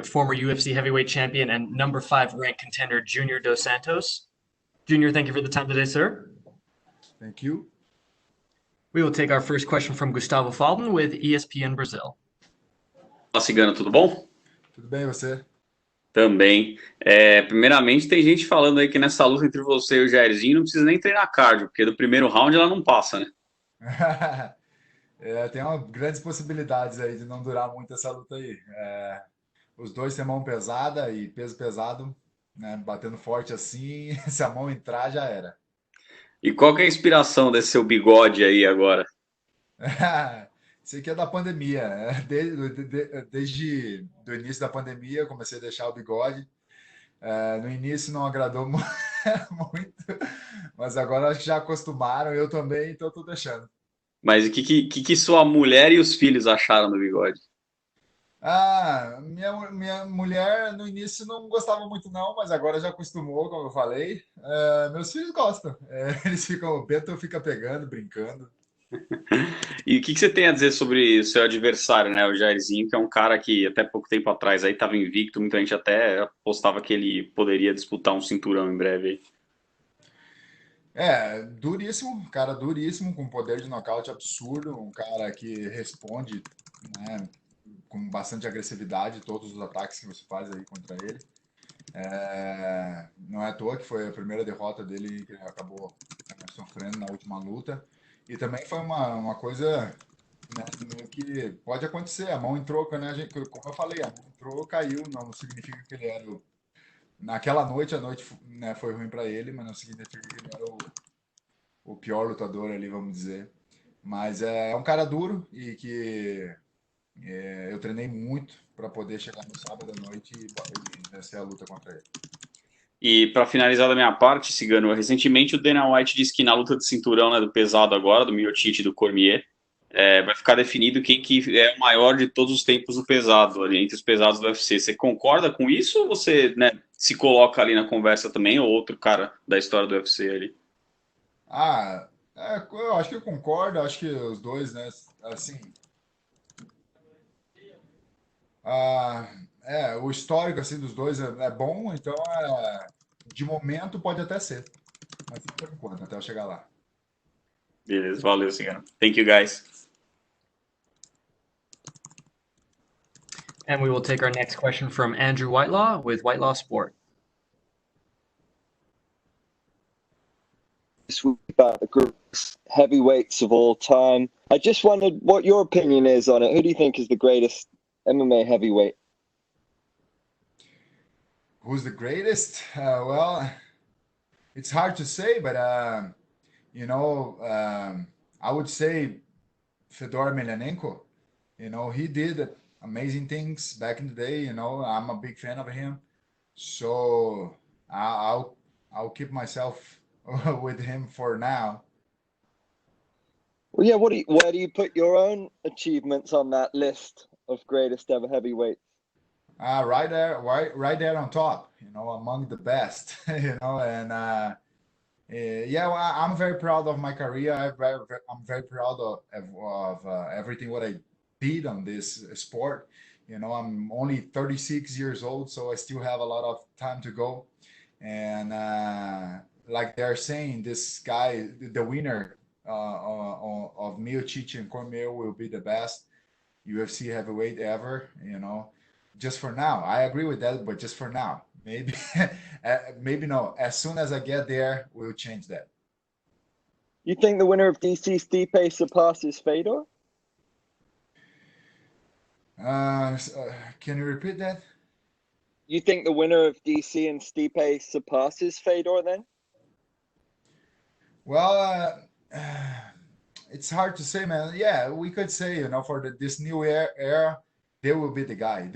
former UFC heavyweight champion and number 5 ranked contender Junior Dos Santos. Junior, thank you for the time today, sir. Thank you. We will take our first question from Gustavo Falden with ESPN Brazil. Fala, Cigano, tudo bom? Tudo bem, você? Também. Primeiramente, tem gente falando aí que nessa luta entre você e o Jairzinho não precisa nem treinar cardio, porque do primeiro round ela não passa, né? Tem grandes possibilidades aí de não durar muito essa luta aí. Os dois têm mão pesada e peso pesado, né? Batendo forte assim, se a mão entrar, já era. E qual que é a inspiração desse seu bigode aí agora? Isso aqui é da pandemia. Desde o início da pandemia, eu comecei a deixar o bigode. No início não agradou muito, mas agora acho que já acostumaram, eu também, então estou deixando. Mas o que sua mulher e os filhos acharam do bigode? Minha mulher no início não gostava muito não, mas agora já acostumou, como eu falei. Meus filhos gostam. Eles ficam, o Beto fica pegando, brincando. E o que você tem a dizer sobre o seu adversário, né, o Jairzinho, que é um cara que até pouco tempo atrás aí estava invicto, muita gente até apostava que ele poderia disputar um cinturão em breve aí. Duríssimo, cara duríssimo, com poder de nocaute absurdo, um cara que responde, né, com bastante agressividade todos os ataques que você faz aí contra ele. Não é à toa que foi a primeira derrota dele que ele acabou sofrendo na última luta. E também foi uma coisa, né, meio que pode acontecer, a mão entrou, né, como eu falei, a mão entrou, caiu, não significa que ele era naquela noite, a noite, né, foi ruim para ele, mas não significa que ele era o pior lutador ali, vamos dizer. Mas é um cara duro e que eu treinei muito para poder chegar no sábado à noite e vencer a luta contra ele. E para finalizar da minha parte, Cigano, recentemente o Dana White disse que na luta de cinturão, né, do pesado agora, do Miocic e do Cormier, vai ficar definido quem que é o maior de todos os tempos no pesado, ali, entre os pesados do UFC. Você concorda com isso ou você, né, se coloca ali na conversa também, ou outro cara da história do UFC ali? Eu acho que eu concordo, acho que os dois, né, assim, o histórico, assim, dos dois é bom, então, de momento pode até ser, mas por enquanto, até eu chegar lá. Beleza, valeu, Cigano. Thank you, guys. And we will take our next question from Andrew Whitelaw with Whitelaw Sport. This week about the greatest heavyweights of all time. I just wondered what your opinion is on it. Who do you think is the greatest MMA heavyweight? Who's the greatest? Well, it's hard to say, but you know, I would say Fedor Emelianenko. You know, he did amazing things back in the day. You know, I'm a big fan of him, so I'll keep myself with him for now. Well, yeah. Where do you put your own achievements on that list of greatest ever heavyweights? Right there on top. You know, among the best. You know, and well, I'm very proud of my career. I'm very proud of everything what I did on this sport. You know, I'm only 36 years old, so I still have a lot of time to go. And like they're saying, this guy, the winner of Miocic and Cormier will be the best UFC heavyweight ever. You know, just for now. I agree with that, but just for now. Maybe, maybe no. As soon as I get there, we'll change that. You think the winner of DC Stipe surpasses Fedor? Can you repeat that? You think the winner of DC and Stipe surpasses Fedor then? Well, it's hard to say, man. Yeah, we could say, you know, for this new era, they will be the guy.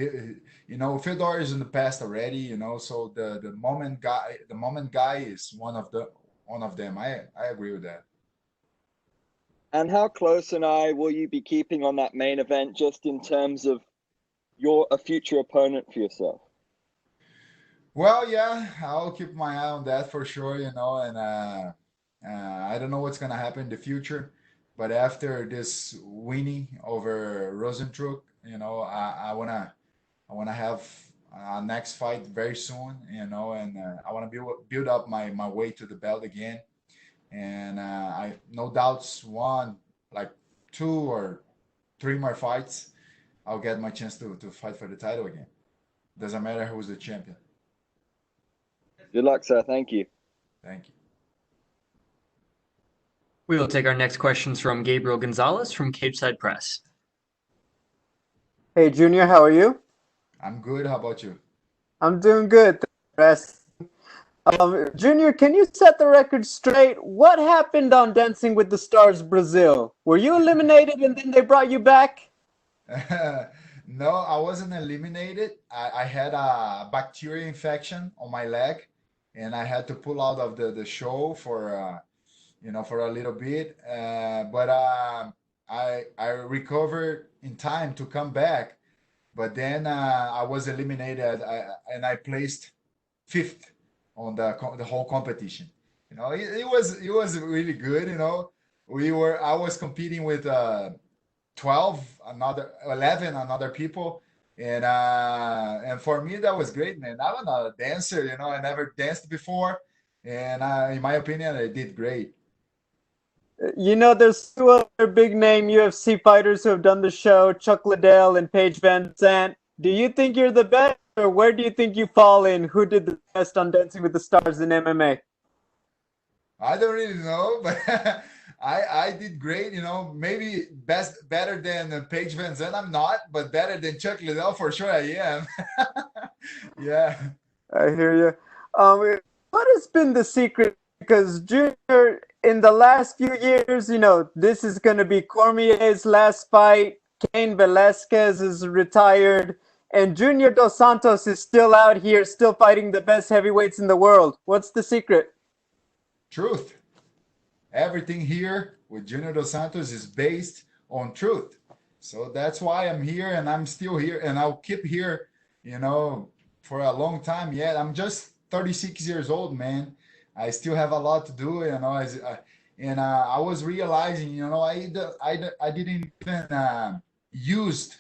You know, Fedor is in the past already, you know, so the moment guy is one of them. I agree with that. And how close an eye will you be keeping on that main event just in terms of a future opponent for yourself? Well, yeah, I'll keep my eye on that for sure, you know, and I don't know what's gonna happen in the future, but after this winning over Rozenstruik, you know, I wanna have next fight very soon, and I want to build up my way to the belt again. And I no doubts one, like 2 or 3 more fights, I'll get my chance to fight for the title again. Doesn't matter who's the champion. Good luck, sir. Thank you. Thank you. We will take our next questions from Gabriel Gonzalez from Cageside Press. Hey, Junior, how are you? I'm good. How about you? I'm doing good. Junior, can you set the record straight? What happened on Dancing with the Stars Brazil? Were you eliminated and then they brought you back? No, I wasn't eliminated. I had a bacteria infection on my leg, and I had to pull out of the show for a little bit. But I recovered in time to come back. But then I was eliminated, and I placed fifth on the whole competition. It was really good. I was competing with 11 another people, and for me that was great, man. I'm not a dancer, I never danced before, and in my opinion I did great. There's two other big name UFC fighters who have done the show, Chuck Liddell and Paige Van Zandt. Do you think you're the best, or where do you think you fall in? Who did the best on Dancing with the Stars in MMA? I don't really know, but I did great. Maybe better than Paige Van Zandt. I'm not, but better than Chuck Liddell for sure. I am. Yeah. I hear you. What has been the secret? Because Junior, in the last few years, this is going to be Cormier's last fight. Cain Velasquez is retired, and Junior Dos Santos is still out here, still fighting the best heavyweights in the world. What's the secret? Truth. Everything here with Junior Dos Santos is based on truth. So that's why I'm here, and I'm still here, and I'll keep here, for a long time yet. I'm just 36 years old, man. I still have a lot to do, and I was realizing, I didn't even use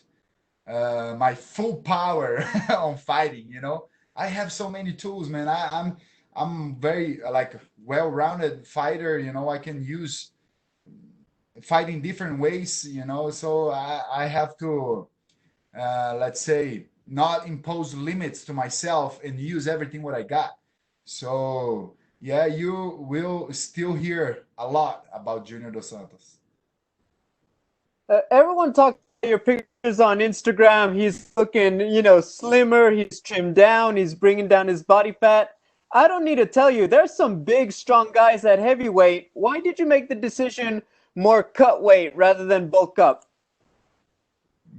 my full power on fighting. I have so many tools, man. I'm very like well-rounded fighter. I can use fight in different ways. So I have to let's say not impose limits to myself and use everything what I got. So yeah, you will still hear a lot about Junior Dos Santos. Everyone talks about your pictures on Instagram. He's looking, slimmer. He's trimmed down. He's bringing down his body fat. I don't need to tell you, there's some big, strong guys at heavyweight. Why did you make the decision more cut weight rather than bulk up?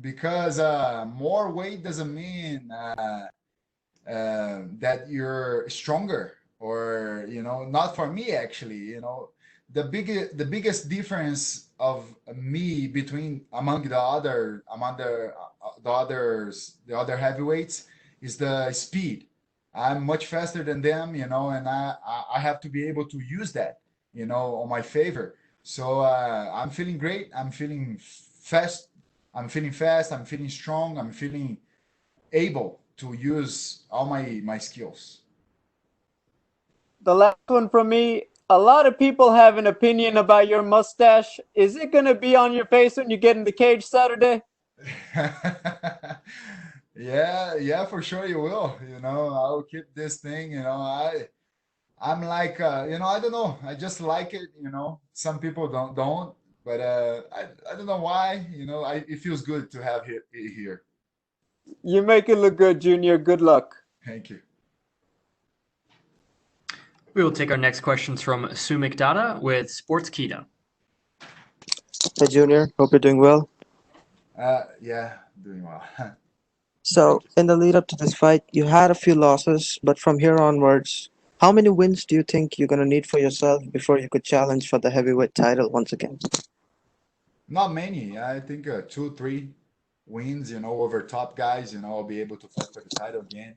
Because more weight doesn't mean that you're stronger, or not for me actually. The biggest difference of me between the other heavyweights is the speed. I'm much faster than them, and I have to be able to use that, on my favor. So I'm feeling great. I'm feeling fast. I'm feeling fast. I'm feeling strong. I'm feeling able to use all my skills. The last one from me. A lot of people have an opinion about your mustache. Is it going to be on your face when you get in the cage Saturday? Yeah, for sure you will. I'll keep this thing. I'm like, I don't know. I just like it. Some people don't, but I don't know why. It feels good to have it here. You make it look good, Junior. Good luck. Thank you. We will take our next questions from Sumik Dada with SportsKebun. Hey, Junior. Hope you're doing well. Yeah, doing well. So, in the lead up to this fight, you had a few losses, but from here onwards, how many wins do you think you're going to need for yourself before you could challenge for the heavyweight title once again? Not many. I think 2, 3 wins, over top guys. I'll be able to fight for the title again.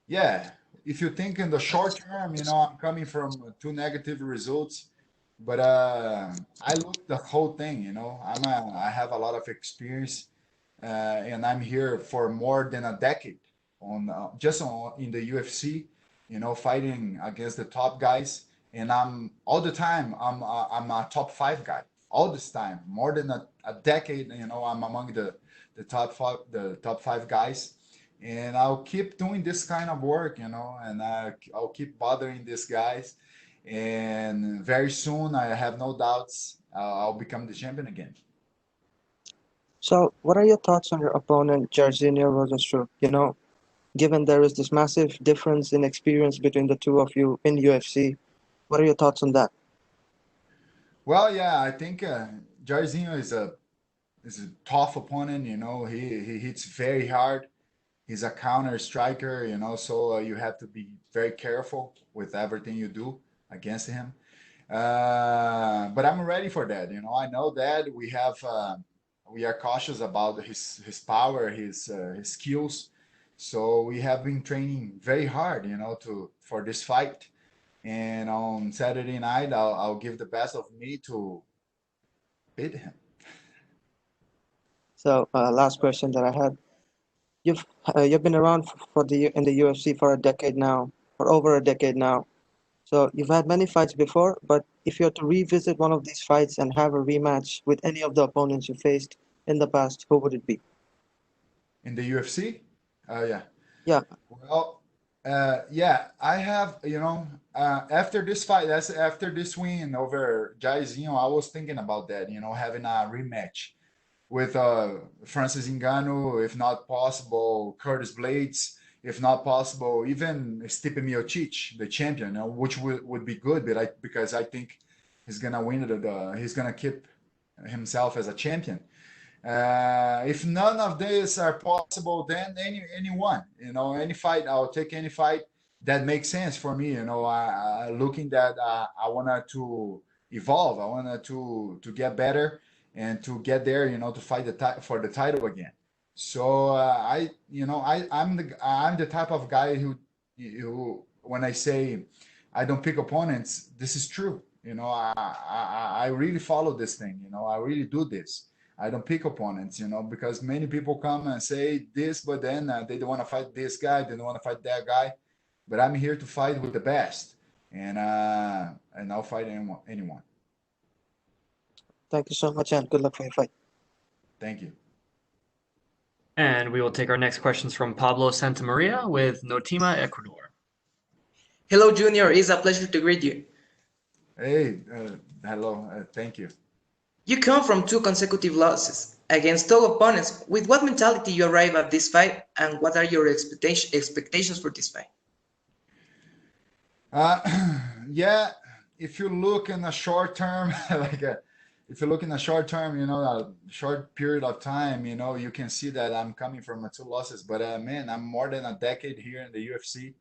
Yeah. If you think in the short term, I'm coming from 2 negative results, but I look the whole thing. I have a lot of experience, and I'm here for more than a decade on just in the UFC, fighting against the top guys, and I'm all the time I'm a top five guy all this time, more than a decade. I'm among the top five guys, and I'll keep doing this kind of work, and I'll keep bothering these guys, and very soon I have no doubts I'll become the champion again. So, what are your thoughts on your opponent, Jairzinho Rozenstruik? Given there is this massive difference in experience between the two of you in UFC, what are your thoughts on that? Well, yeah, I think Jairzinho is a tough opponent. He hits very hard. He's a counter striker. So you have to be very careful with everything you do against him. But I'm ready for that. I know that we are cautious about his power, his skills. So we have been training very hard, to for this fight. And on Saturday night, I'll give the best of me to beat him. So, last question that I had. You've been around for the in the UFC for a decade now, for over a decade now. So you've had many fights before, but if you had to revisit one of these fights and have a rematch with any of the opponents you faced in the past, who would it be? In the UFC? Yeah. Yeah, Well, yeah, I have, after this fight, that's after this win over Jairzinho, I was thinking about that, having a rematch with Francis Ngannou, if not possible, Curtis Blades, if not possible, even Stipe Miocic, the champion, which would be good, because I think he's gonna win he's gonna keep himself as a champion. If none of these are possible, then anyone, any fight, I'll take any fight that makes sense for me. Looking that I wanted to evolve, I wanted to get better and to get there, to fight for the title again. So I'm the type of guy who when I say I don't pick opponents, this is true. I really follow this thing. I really do this. I don't pick opponents, because many people come and say this, but then they don't want to fight this guy, they don't want to fight that guy. But I'm here to fight with the best, and I'll fight anyone. Anyone. thank you so much and good luck for your fight. Thank you. And we will take our next questions from Pablo Santamaria with Notima, Ecuador. Hello, Junior. It's a pleasure to greet you. Hey, hello. Thank you. You come from two consecutive losses against top opponents. With what mentality you arrive at this fight, and what are your expectations for this fight? Uh, yeah, if you look in a short term, if you look in a short term, a short period of time, you can see that I'm coming from two losses. But man, I'm more than a decade here in the UFC,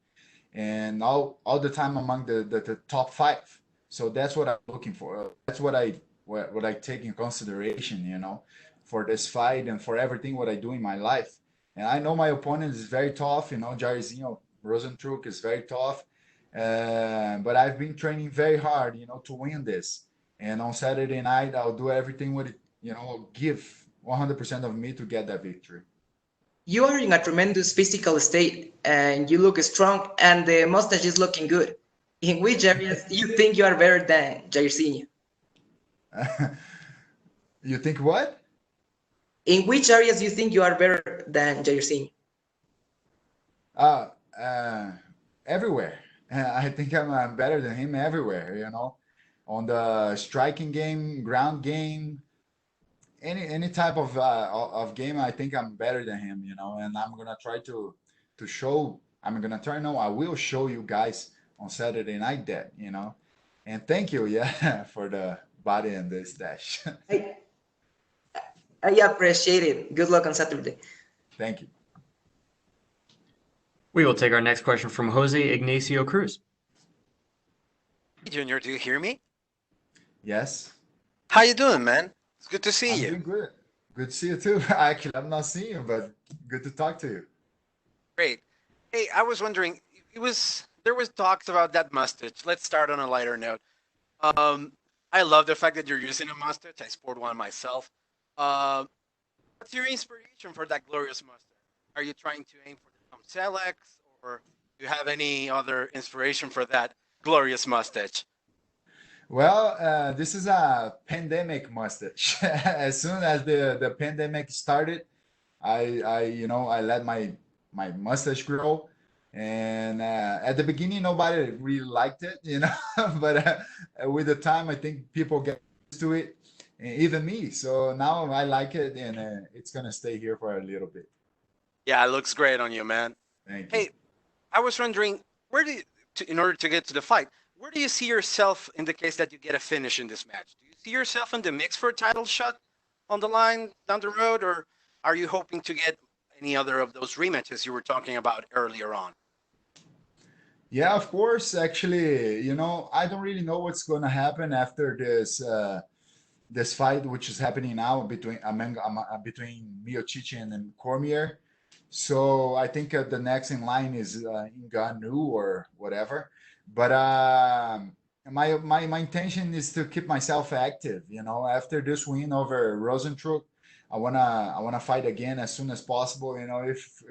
and all the time among the top five. So that's what I'm looking for. That's what I take in consideration, for this fight and for everything what I do in my life. And I know my opponent is very tough. Jairzinho Rozenstruik is very tough. But I've been training very hard, to win this. And on Saturday night, I'll do everything with it, give 100% of me to get that victory. You are in a tremendous physical state, and you look strong, and the mustache is looking good. In which areas do you think you are better than Jairzinho? You think what? In which areas do you think you are better than Jairzinho? Uh, Everywhere. I think I'm better than him everywhere, on the striking game, ground game, any type of game. I think I'm better than him, and I'm gonna try to show. I'm gonna try. No, I will show you guys on Saturday night that, And thank you, yeah, for the body and the stash. I, I appreciate it. Good luck on Saturday. Thank you. We will take our next question from Jose Ignacio Cruz. Hey, Junior, do you hear me? Yes, How you doing, man? It's good to see I'm you. doing good. Good to see you too. Actually, I'm not seeing you, but good to talk to you. Great. Hey, I was wondering, there was talks about that mustache. Let's start on a lighter note. I love the fact that you're using a mustache. I sport one myself. What What's your inspiration for that glorious mustache? Are you trying to aim for the Tom Sellecks, or do you have any other inspiration for that glorious mustache? Well, this is a pandemic mustache. As soon as the pandemic started, I let my mustache grow, and at the beginning nobody really liked it, but with the time I think people get used to it, and even me. So now I like it, and it's gonna stay here for a little bit. Yeah, it looks great on you, man. Thank you. Hey, I was wondering, where do you, in order to get to the fight, where do you see yourself in the case that you get a finish in this match? Do you see yourself in the mix for a title shot on the line down the road, or are you hoping to get any other of those rematches you were talking about earlier on? Yeah, of course. Actually, I don't really know what's gonna happen after this fight, which is happening now between Miocic and Cormier. So I think the next in line is Ngannou or whatever. But my intention is to keep myself active. After this win over Rozenstruik, I wanna fight again as soon as possible. If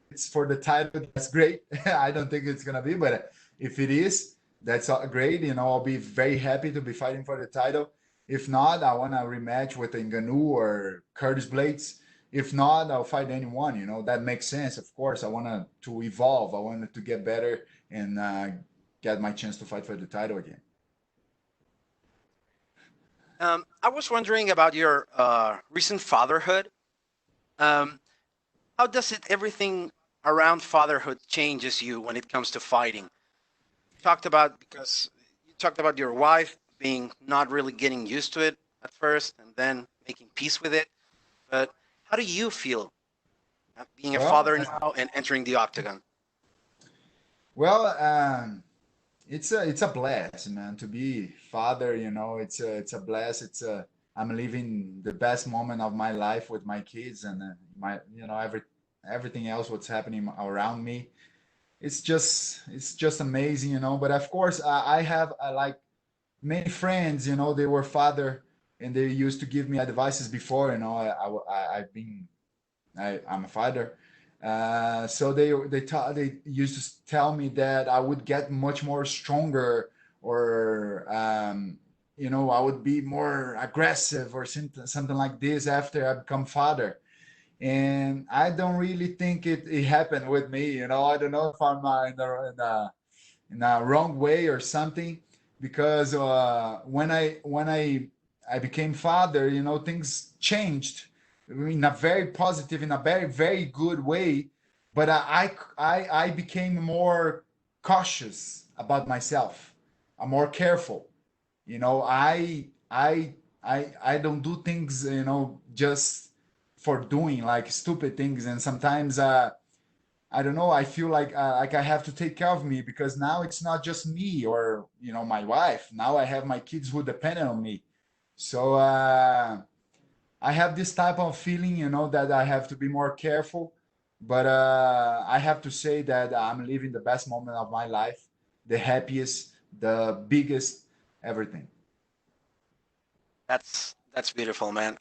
it's for the title, that's great. I don't think it's gonna be, but if it is, that's great. I'll be very happy to be fighting for the title. If not, I want to rematch with Ngannou or Curtis Blades. If not, I'll fight anyone. That makes sense. Of course, I want to evolve. I wanted to get better and get my chance to fight for the title again. I was wondering about your recent fatherhood. How does everything around fatherhood changes you when it comes to fighting? Because you talked about your wife being not really getting used to it at first and then making peace with it. But how do you feel being a Well, father now and entering the octagon? well, it's a blast, man, to be father. It's a blast. I'm living the best moment of my life with my kids and everything else what's happening around me. It's just amazing. But of course, I have like many friends. They were father, and they used to give me advices before. I'm a father. So they used to tell me that I would get much more stronger, or I would be more aggressive or something like this after I become father. And I don't really think it happened with me. I don't know if I'm in a wrong way or something, because when I became father, things changed in a very positive, in a very very good way. But I became more cautious about myself. I'm more careful. I don't do things just for doing like stupid things. And sometimes I don't know. I feel like I have to take care of me, because now it's not just me or my wife. Now I have my kids who depend on me. So I have this type of feeling, that I have to be more careful. But I have to say that I'm living the best moment of my life, the happiest, the biggest, everything. That's beautiful, man.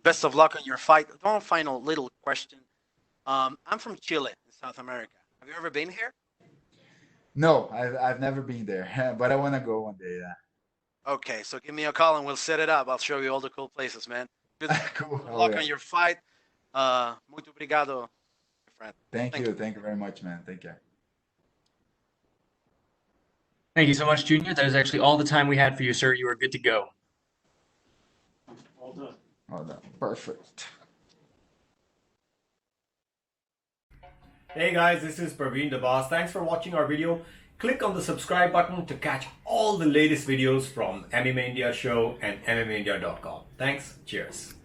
Best of luck on your fight. One final little question. I'm from Chile in South America. Have you ever been here? No, I've never been there, but I want to go one day. Okay, so give me a call and we'll set it up. I'll show you all the cool places, man. Good Cool. Oh, luck yeah. on your fight. Muito obrigado, my friend. Thank you. Thank you very much, man. Take care. Thank you so much, Junior. That is actually all the time we had for you, sir. You are good to go. All done. Perfect. Hey guys, this is Praveen the Boss. Thanks for watching our video. Click on the subscribe button to catch all the latest videos from MMA India Show and MMAindia.com. Thanks. Cheers.